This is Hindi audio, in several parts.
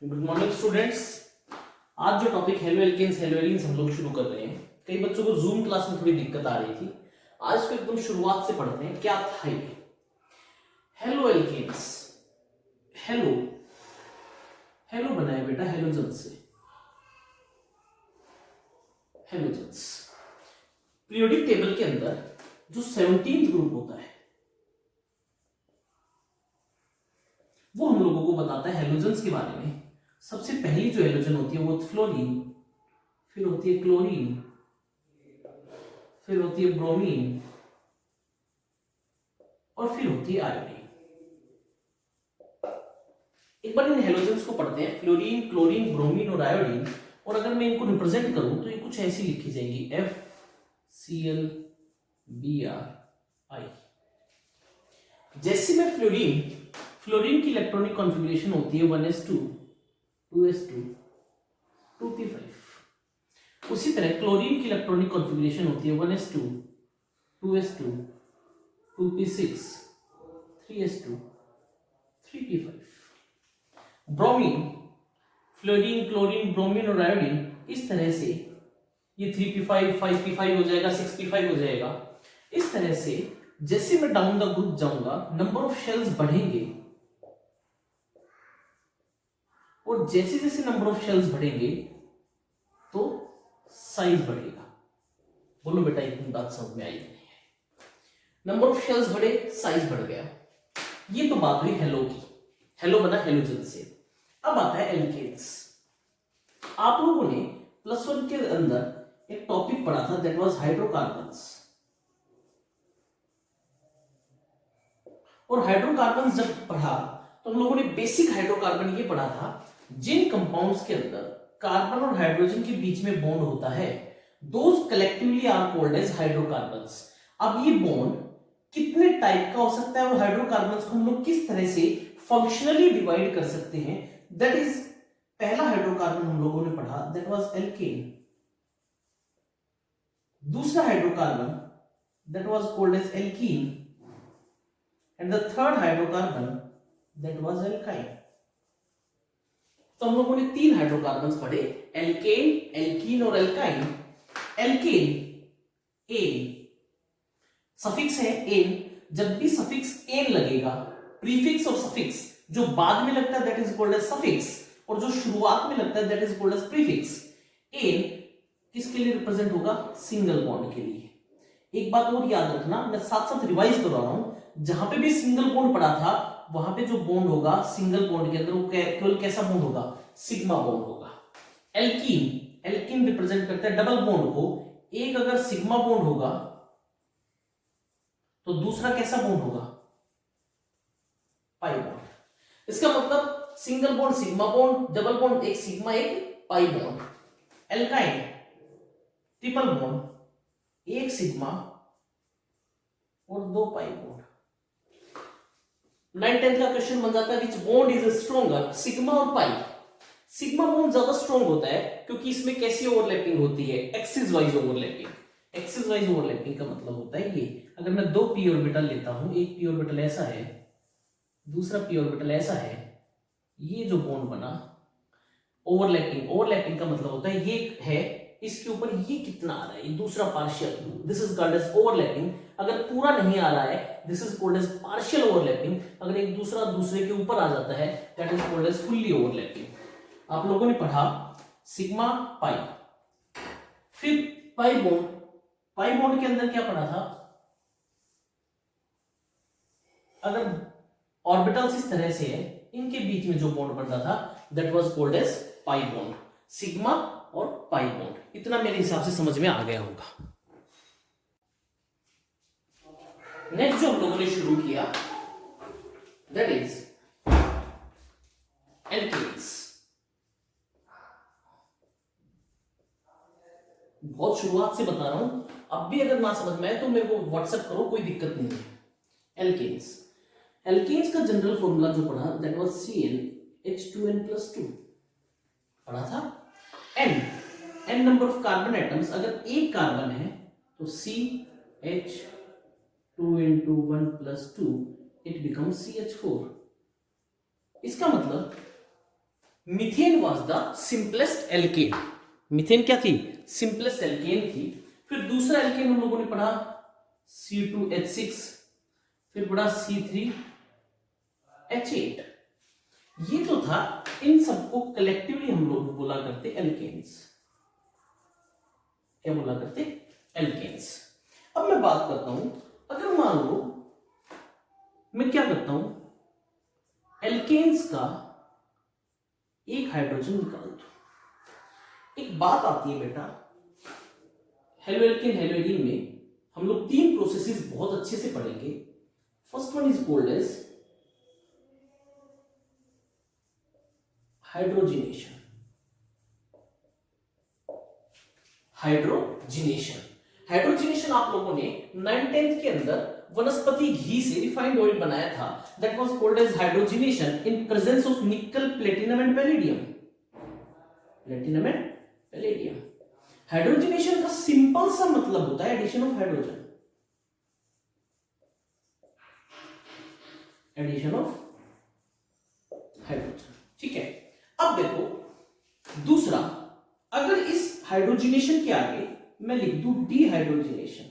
Good morning students. आज जो टॉपिक हेलो एल्केन्स हेलो एलीन्स हम लोग शुरू कर रहे हैं, कई बच्चों को जूम क्लास में थोड़ी दिक्कत आ रही थी। आज को एकदम शुरुआत से पढ़ते हैं। क्या था ये हेलो एल्केन्स? हेलो हेलो बनाया बेटा हेलोजन से। हेलोजन्स पीरियोडिक टेबल के अंदर जो 17th ग्रुप होता है वो हम लोगों को बताता है हेलोजन्स के बारे में। सबसे पहली जो हेलोजन होती है वो फ्लोरीन, फिर होती है क्लोरीन, फिर होती है ब्रोमीन और फिर होती है आयोडीन। एक बार इन हेलोजन्स को पढ़ते हैं, फ्लोरीन, क्लोरीन, ब्रोमीन और आयोडीन। और अगर मैं इनको रिप्रेजेंट करूं तो ये कुछ ऐसी लिखी जाएंगी, FCl Br I। जैसे में फ्लोरीन की इलेक्ट्रॉनिक कॉन्फ़िगरेशन होती है 1s2 2s2 2p5। उसी तरह क्लोरीन की इलेक्ट्रॉनिक कॉन्फ़िगरेशन होती है 1s2 2s2 2p6 3s2 3p5। Bromine, fluorine, chlorine, bromine और आयोडीन, इस तरह से ये 3p5 5p5 हो जाएगा, 6p5 हो जाएगा। इस तरह से जैसे मैं डाउन द ग्रुप जाऊंगा नंबर ऑफ शेल्स बढ़ेंगे और जैसे जैसे नंबर ऑफ शेल्स बढ़ेंगे तो साइज बढ़ेगा। बोलो बेटा इतनी बात समझ में आई नहीं है? नंबर ऑफ शेल्स बढ़े, साइज बढ़ गया। ये तो बात हुई हेलो की। हेलो बना हेलोजन से। अब आता है एल्केन्स। आप लोगों ने +1 के अंदर एक टॉपिक पढ़ा था, दैट वाज हाइड्रोकार्बन्स। और हाइड्रोकार्बन्स जब पढ़ा तो हम लोगों ने बेसिक हाइड्रोकार्बन ये पढ़ा था, जिन कंपाउंड्स के अंदर कार्बन और हाइड्रोजन के बीच में बॉन्ड होता है, those collectively are called as hydrocarbons. अब ये बॉन्ड कितने टाइप का हो सकता है और हाइड्रोकार्बन्स को हम लोग किस तरह से फंक्शनली डिवाइड कर सकते हैं, दैट इज पहला हाइड्रोकार्बन हम लोगों ने पढ़ा, दैट वाज एल्केन। दूसरा hydrocarbon that was called as alkene and the third hydrocarbon that was alkyne। तो हम लोगों ने 3 हाइड्रोकार्बन्स पढ़े, एल्केन, एल्कीन और एल्काइन। एल्केन एन, सफिक्स है एन। जब भी सफिक्स एन लगेगा, प्रीफिक्स और सफिक्स जो बाद में लगता है that is called as suffix, और जो शुरुआत में लगता है that is called as prefix. Ane किसके लिए रिप्रेजेंट होगा? सिंगल बॉन्ड के लिए। एक बात और याद रखना, मैं साथ साथ रिवाइज करवा रहा हूं, जहां पे भी सिंगल बॉन्ड पड़ा था वहां पे जो बॉन्ड होगा सिंगल बॉन्ड के अंदर वो केवल कैसा बॉन्ड होगा? सिग्मा बॉन्ड होगा। एल्कीन, एल्कीन रिप्रेजेंट करता है डबल बॉन्ड को। एक अगर सिग्मा बॉन्ड होगा तो दूसरा कैसा बॉन्ड होगा? Pi bond. इसका मतलब single bond sigma bond, double bond एक सिग्मा एक pi bond. Alkyne triple bond, एक सिग्मा और 2 पाई बॉन्ड। 9-10 का क्वेश्चन बन जाता है, विच बॉन्ड इज स्ट्रॉन्गर, सिग्मा और पाई। सिग्मा बॉन्ड ज्यादा स्ट्रॉन्ग होता है क्योंकि इसमें कैसी ओवरलैपिंग होती है? Axis wise overlapping. Axis wise overlapping का मतलब होता है ये, अगर मैं 2 p ऑर्बिटल लेता हूं, एक p ऑर्बिटल ऐसा है, दूसरा p ऑर्बिटल ऐसा है, ये जो बॉन्ड बना ओवरलैपिंग। ओवरलैपिंग का मतलब होता है ये है, इसके ऊपर ये कितना आ रहा है, ये दूसरा partial, this is called as overlapping. अगर पूरा नहीं आ रहा है this is called as partial overlapping. अगर एक दूसरा दूसरे के ऊपर आ जाता है that is called as fully overlapping. आप लोगों ने पढ़ा सिग्मा पाई, फिर पाई बॉन्ड। पाई बॉन्ड के अंदर क्या पढ़ा था? अगर ऑर्बिटल्स इस तरह से है, इनके बीच में जो बॉन्ड बनता था that was called as pi bond. Sigma और पाई बॉन्ड, इतना मेरे हिसाब से समझ में आ गया होगा। नेक्स्ट जो हम लोगों ने शुरू किया दैट इज एल्केन्स। बहुत शुरुआत से बता रहा हूं, अब भी अगर ना समझ में आए तो मेरे को व्हाट्सएप करो, कोई दिक्कत नहीं है। एल्केन्स, एल्केन्स का जनरल फॉर्मूला जो पढ़ा दैट वाज CnH2n+2 पढ़ा था। n number of carbon atoms, अगर एक कार्बन है तो CH2 into 1 + 2 it becomes CH4। इसका मतलब methane was the simplest alkane. Methane क्या थी? सिंपलेस्ट एल्केन थी। फिर दूसरा एल्केन हम लोगों ने पढ़ा C2H6, फिर पढ़ा C3H8। ये तो था, इन सबको कलेक्टिवली हम लोग बोला करते एल्केन्स। क्या बोला करते? एल्केन्स। अब मैं बात करता हूं, अगर मान लो मैं क्या करता हूं, एल्केन्स का एक हाइड्रोजन निकाल दो। एक बात आती है बेटा, हेलोएल्केन हेलोएडीन में हम लोग तीन प्रोसेसेस बहुत अच्छे से पढ़ेंगे। First one is called as hydrogenation. Hydrogenation hydrogenation आप लोगों ने 9th के अंदर वनस्पति घी से रिफाइंड ऑयल बनाया था। That was called as hydrogenation in presence of nickel, platinum and palladium. Platinum and palladium. Hydrogenation का सिंपल सा मतलब होता है addition of hydrogen. Addition of hydrogen, ठीक है। अब देखो दूसरा, अगर इस हाइड्रोजिनेशन के आगे मैं लिख दूं डीहाइड्रोजिनेशन,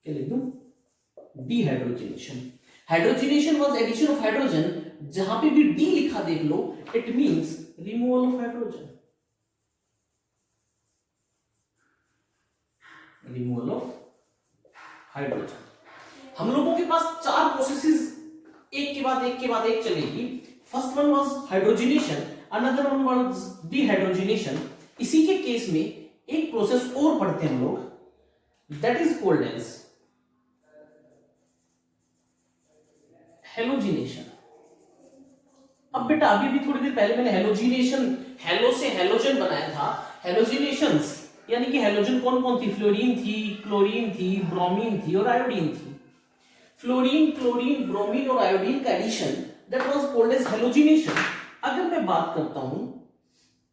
क्या लिख दूं? Dehydrogenation. Hydrogenation was addition of hydrogen. जहां पे भी डी लिखा देख लो, it means removal of hydrogen. Removal of hydrogen. हम लोगों के पास चार प्रोसेसेस एक के बाद एक चलेगी। First one was hydrogenation, another one was dehydrogenation. इसी के केस में एक प्रोसेस और पढ़ते हैं हम लोग, that is called as halogenation. अब बेटा अभी भी थोड़ी देर पहले मैंने हेलोजिनेशन, हेलो से हेलोजन बनाया था। हेलोजिनेशंस यानी कि हेलोजन कौन कौन थी? फ्लोरीन थी, क्लोरीन थी, ब्रोमीन थी और आयोडीन थी। फ्लोरीन, क्लोरीन, ब्रोमीन और आयोडीन का addition that was called as halogenation. अगर मैं बात करता हूं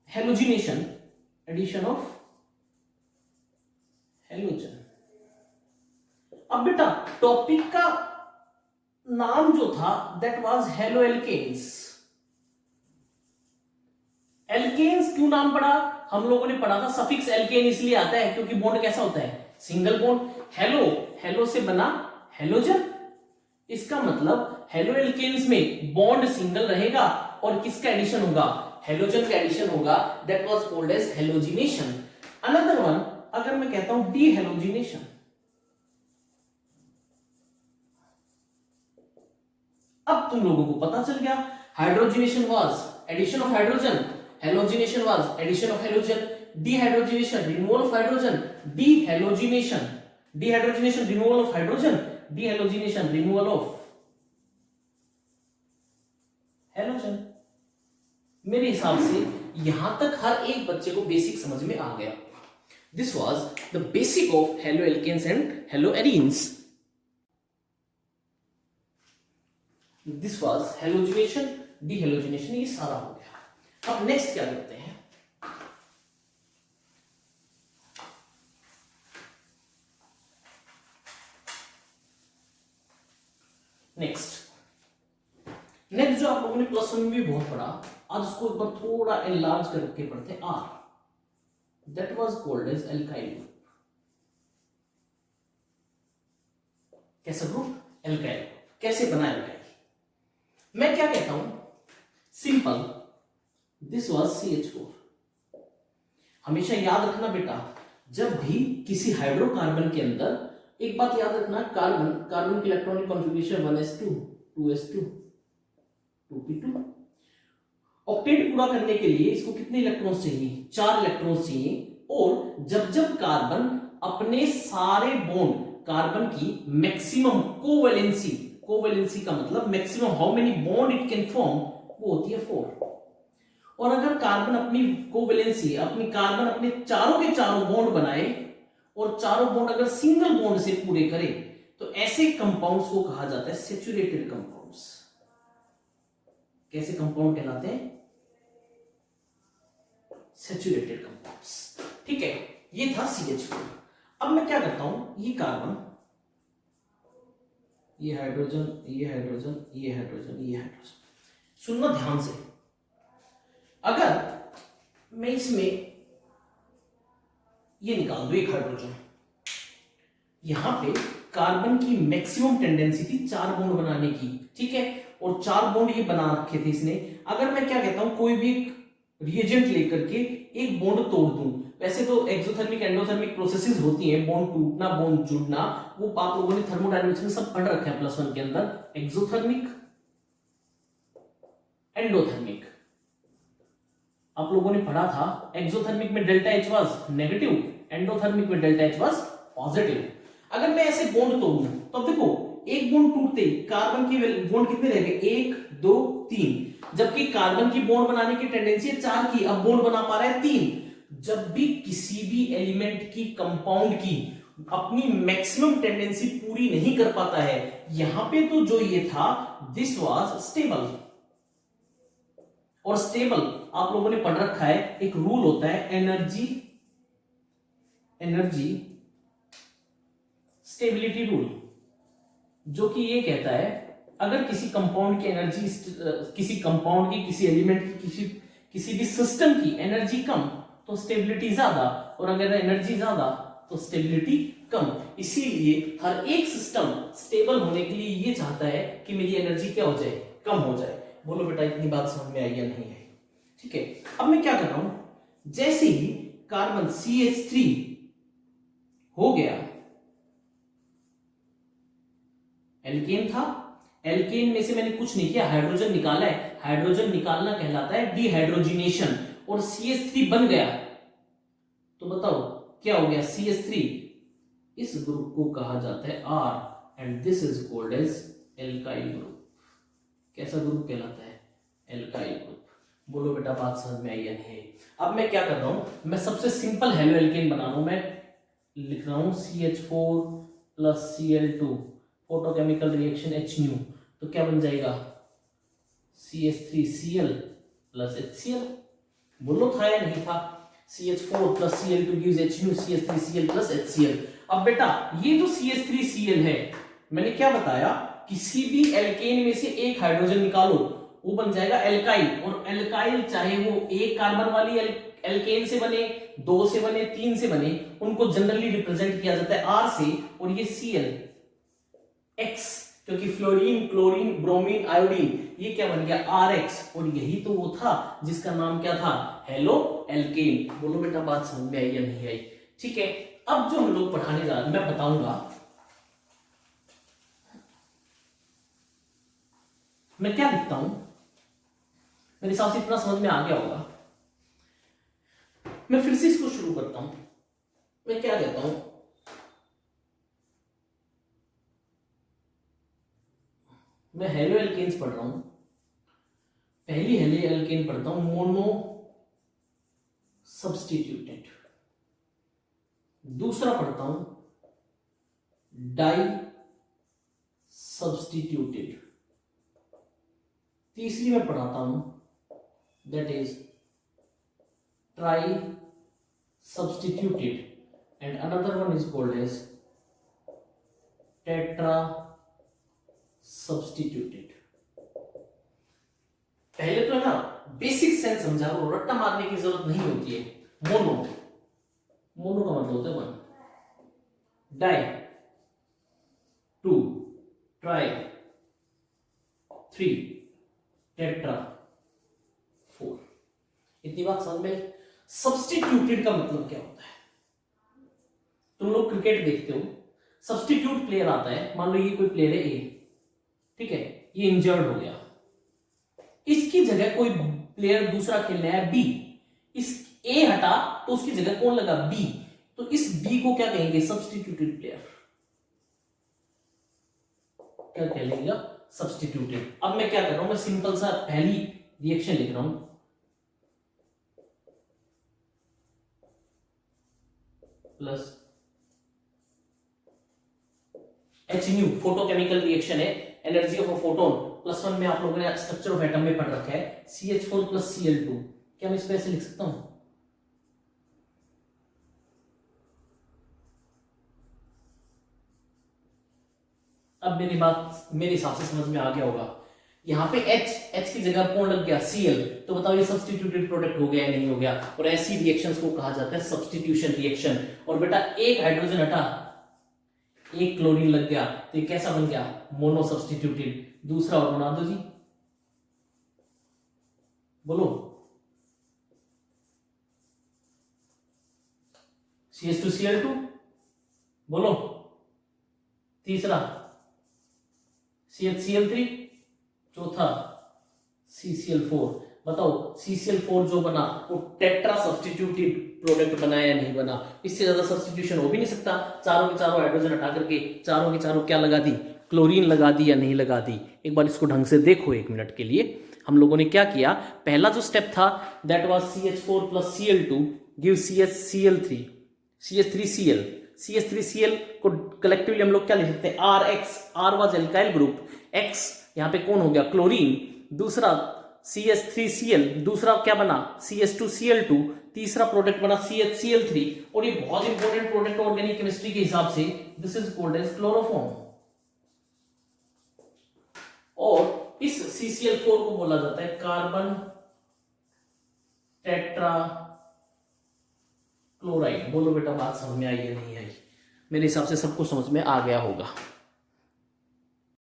हेलोजिनेशन, एडिशन ऑफ हेलोजन। अब बेटा टॉपिक का नाम जो था दैट वाज हेलोएल्केन्स। एल्केन्स क्यों नाम पड़ा? हम लोगों ने पढ़ा था सफिक्स एल्केन इसलिए आता है क्योंकि बॉन्ड कैसा होता है? Single bond. हेलो, हेलो से बना हेलोजन। इसका मतलब हेलोएल्केन्स में बॉन्ड सिंगल रहेगा और किसका एडिशन होगा? हेलोजन का एडिशन होगा। That was called as halogenation. Another one, अगर मैं कहता हूं डीहेलोजिनेशन, अब तुम लोगों को पता चल गया। Hydrogenation was addition of hydrogen, halogenation was addition of halogen, dehydrogenation removal of hydrogen, dehalogenation, dehydrogenation removal of hydrogen, dehalogenation removal of halogen. मेरे हिसाब से यहां तक हर एक बच्चे को बेसिक समझ में आ गया। This was the basic of haloalkanes and haloarenes. This was halogenation, dehalogenation, ये सारा हो गया। अब नेक्स्ट क्या करते हैं? नेक्स्ट जो आप लोगों ने प्लस वन में भी बहुत पढ़ा, आज उसको एक बार थोड़ा एनलार्ज करके पढ़ते हैं। R, that was called as alkyl group. कैसा ग्रुप? एल्काइल। कैसे बना एल्काइल? मैं क्या कहता हूं? Simple, this was CH4। हमेशा याद रखना बेटा, जब भी किसी हाइड्रोकार्बन के अंदर, एक बात याद रखना, कार्बन की electronic configuration 1s2 2s2 2p2। Octet पूरा करने के लिए इसको कितने इलेक्ट्रॉन्स चाहिए? 4 इलेक्ट्रॉन्स चाहिए। और जब जब कार्बन अपने सारे बॉन्ड, कार्बन की मैक्सिमम कोवैलेंसी, कोवैलेंसी का मतलब maximum how many bond it can form, वो होती है 4। और अगर कार्बन अपनी कोवैलेंसी, अपनी कार्बन अपने चारों के चारों बॉन्ड बनाए और चारों बॉन्ड अगर सिंगल बॉन्ड से पूरे करे, तो ऐसे कंपाउंड्स को कहा जाता है सैचुरेटेड कंपाउंड्स। कैसे कंपाउंड कहलाते हैं? Saturated compounds. ठीक है, ये था CH4। अब मैं क्या करता हूं, ये कार्बन, ये हाइड्रोजन, ये हाइड्रोजन, ये हाइड्रोजन, ये हाइड्रोजन, सुनना ध्यान से। अगर मैं इसमें ये निकाल दूं एक हाइड्रोजन, यहां पे कार्बन की मैक्सिमम टेंडेंसी थी 4 बॉन्ड बनाने की, ठीक है, और 4 बॉन्ड ये बना रखे थे इसने। अगर मैं क्या कहता हूं, कोई भी एक रिएजेंट लेकर के एक बॉन्ड तोड़ दूं, वैसे तो एक्सोथर्मिक एंडोथर्मिक प्रोसेसेस होती हैं, बॉन्ड टूटना बॉन्ड जुड़ना, वो आप लोगों ने थर्मोडायनेमिक्स में सब पढ़ रखा है +1 के अंदर, एक्सोथर्मिक एंडोथर्मिक आप लोगों ने पढ़ा था। एक्सोथर्मिक में delta H was negative, endothermic में डेल्टा एच वाज पॉजिटिव। अगर मैं ऐसे बॉन्ड तोड़ूं तो देखो एक बॉन्ड टूटते ही कार्बन की बॉन्ड कितने रह गए, 1 2 3, जबकि कार्बन की बॉन्ड बनाने की टेंडेंसी है 4 की, अब बॉन्ड बना पा रहा है 3। जब भी किसी भी एलिमेंट की कंपाउंड की अपनी मैक्सिमम टेंडेंसी पूरी नहीं कर पाता है, यहां पे तो जो ये था दिस वाज स्टेबल। और स्टेबल आप लोगों ने पढ़ रखा है, एक रूल होता है एनर्जी स्टेबिलिटी रूल, जो कि ये कहता है अगर किसी कंपाउंड की एनर्जी, किसी कंपाउंड की, किसी एलिमेंट की, किसी भी सिस्टम की एनर्जी कम तो स्टेबिलिटी ज्यादा, और अगर एनर्जी ज्यादा तो स्टेबिलिटी कम। इसीलिए हर एक सिस्टम स्टेबल होने के लिए ये चाहता है कि मेरी एनर्जी क्या हो जाए, कम हो जाए। बोलो बेटा इतनी बात समझ में आई या नहीं आई? ठीक है, अब मैं क्या कर रहा हूं, जैसे ही कार्बन CH3 हो गया, एल्केन था, एल्केन में से मैंने कुछ नहीं किया, हाइड्रोजन निकाला है, हाइड्रोजन निकालना कहलाता है डिहाइड्रोजिनेशन, और CH3 बन गया, तो बताओ क्या हो गया, CH3। इस ग्रुप को कहा जाता है R and this is called as alkyl group. कैसा ग्रुप कहलाता है, एल्काइल ग्रुप। बोलो बेटा बात समझ में आई या नहीं? अब मैं क्या कर रहा हूं, मैं सबसे सिंपल हेलो एल्केन बना रहा हूं, मैं लिख रहा हूं CH4 + Cl2 photochemical reaction HNu, तो क्या बन जाएगा CH3Cl + HCl। बोलो था या नहीं था, CH4 + Cl2 gives HNu, CH3Cl + HCl। अब बेटा ये जो CH3Cl है, मैंने क्या बताया, किसी भी एल्केन में से एक हाइड्रोजन निकालो वो बन जाएगा एल्काइल, और एल्काइल चाहे वो एक कार्बन वाली एल्केन से बने, 2 से बने, 3 से बने, उनको जनरली रिप्रेजेंट किया जाता है R से, और ये Cl X, क्योंकि फ्लोरीन क्लोरीन ब्रोमीन आयोडीन, ये क्या बन गया RX, और यही तो वो था जिसका नाम क्या था, हेलो एल्केन। बोलो बेटा बात समझ में आई या नहीं आई? ठीक है, अब जो हम लोग पढ़ाने जा रहे हैं मैं बताऊंगा, मैं क्या लिखता हूं, मेरे हिसाब से इतना समझ में आ गया होगा। मैं फिर से इसको शुरू करता हूं, मैं क्या कहता हूं, मैं हेलो एल्केन्स पढ़ रहा हूं, पहली हेलो एल्केन पढ़ता हूं मोनो सब्स्टिट्यूटेड, दूसरा पढ़ता हूं डाई सब्स्टिट्यूटेड, तीसरी में पढ़ाता हूं that is tri substituted, and another one is called as tetra substituted. पहले तो है ना बेसिक सेंस समझा, रट्टा मारने की जरूरत नहीं होती है। मोनो, मोनो का मतलब होता है 1, डाई 2, ट्राई 3, टेट्रा 4। इतनी बात समझ में? सब्स्टिट्यूटेड का मतलब क्या होता है? तुम लोग क्रिकेट देखते हो, सब्स्टिट्यूट प्लेयर आता है, मान लो ये कोई प्लेयर है ए, ठीक है, ये इंजर्ड हो गया, इसकी जगह कोई प्लेयर दूसरा खेलने आया बी, इस ए हटा तो उसकी जगह कौन लगा, बी, तो इस बी को क्या कहेंगे, सब्स्टिट्यूटेड प्लेयर, क्या कहेंगे, सब्स्टिट्यूटेड। अब मैं क्या कर रहा हूं, मैं सिंपल सा पहली रिएक्शन लिख रहा हूं, प्लस HNu फोटोकेमिकल रिएक्शन है, एनर्जी ऑफ अ फोटोन, +1 में आप लोगों ने स्ट्रक्चर ऑफ एटम में पढ़ रखा है, CH4 + Cl2। क्या मैं इसको ऐसे लिख सकता हूं, अब मेरी बात मेरे हिसाब से समझ में आ गया होगा। यहाँ पे H की जगह कौन लग गया, Cl, तो बताओ ये सब्स्टिट्यूटेड प्रोडक्ट हो गया या नहीं हो गया। और ऐसी रिएक्शंस को कहा जाता है सब्स्टिट्यूशन रिएक्शन। और बेटा एक हाइड्रोजन हटा, एक क्लोरीन लग गया, तो ये कैसा बन गया, मोनो सब्स्टिट्यूटेड। दूसरा और बना दो जी, बोलो, CH2Cl2, बोलो। तीसरा CHCl3, चौथा CCl4। बताओ CCl4 जो बना वो टेट्रा सब्स्टिट्यूटेड प्रोडक्ट बना या नहीं बना। इससे ज्यादा सब्स्टिट्यूशन हो भी नहीं सकता। चारों के चारों हाइड्रोजन हटा करके चारों के चारों क्या लगा दी, क्लोरीन लगा दी या नहीं लगा दी। एक बार इसको ढंग से देखो, एक मिनट के लिए। हम लोगों ने क्या किया, पहला जो स्टेप था that was CH4 plus Cl2 give CHCl3, CH3Cl। CH3Cl को कलेक्टिवली हम लोग क्या लिख सकते हैं, RX, R was alkyl group, X यहाँ पे कौन हो गया, क्लोरीन। दूसरा CH3Cl, दूसरा क्या बना CH2Cl2, तीसरा प्रोडक्ट बना CHCl3। और ये बहुत इंपॉर्टेंट प्रोडक्ट ऑर्गेनिक केमिस्ट्री के हिसाब से, this is called as chloroform. और इस CCl4 को बोला जाता है कार्बन टेट्रा क्लोराइड। बोलो बेटा बात समझ में आई या नहीं आई। मेरे हिसाब से सबको समझ में आ गया होगा।